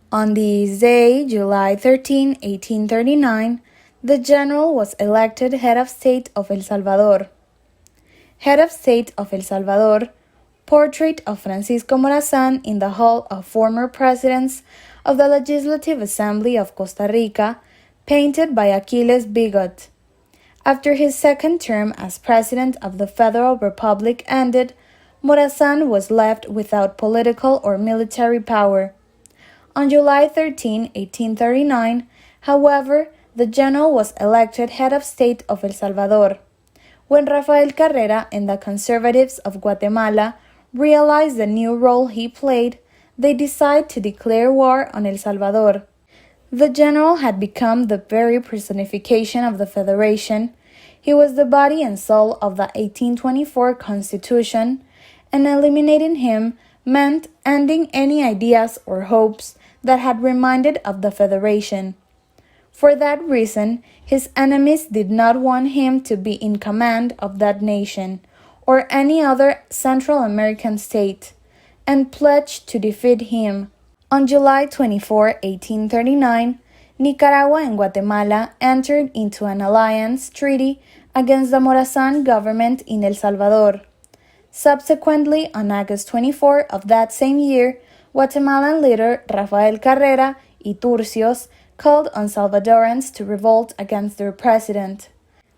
On this day, July 13, 1839, the general was elected head of state of El Salvador. Head of State of El Salvador, portrait of Francisco Morazán in the Hall of Former Presidents of the Legislative Assembly of Costa Rica, painted by Aquiles Bigot. After his second term as President of the Federal Republic ended, Morazán was left without political or military power. On July 13, 1839, however, the general was elected head of state of El Salvador. When Rafael Carrera and the conservatives of Guatemala realized the new role he played, they decided to declare war on El Salvador. The general had become the very personification of the Federation. He was the body and soul of the 1824 Constitution, and eliminating him meant ending any ideas or hopes that had reminded of the Federation. For that reason, his enemies did not want him to be in command of that nation or any other Central American state, and pledged to defeat him. On July 24, 1839, Nicaragua and Guatemala entered into an alliance treaty against the Morazán government in El Salvador. Subsequently, on August 24 of that same year, Guatemalan leader Rafael Carrera y Turcios called on Salvadorans to revolt against their president.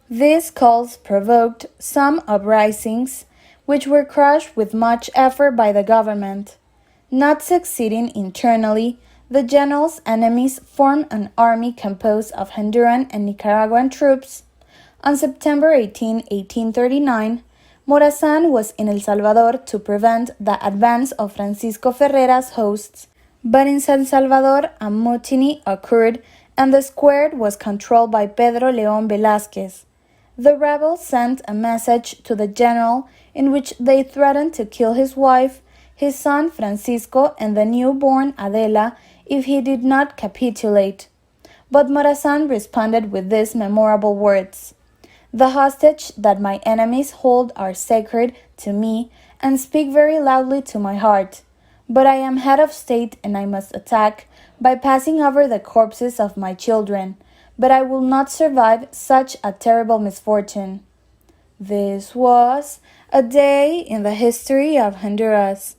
These calls provoked some uprisings, which were crushed with much effort by the government. Not succeeding internally, the general's enemies formed an army composed of Honduran and Nicaraguan troops. On September 18, 1839, Morazán was in El Salvador to prevent the advance of Francisco Ferrera's hosts. But in San Salvador, a mutiny occurred and the square was controlled by Pedro León Velázquez. The rebels sent a message to the general in which they threatened to kill his wife, his son Francisco, and the newborn Adela if he did not capitulate. But Morazán responded with these memorable words: "The hostage that my enemies hold are sacred to me and speak very loudly to my heart. But I am head of state and I must attack by passing over the corpses of my children, but I will not survive such a terrible misfortune." This was a day in the history of Honduras.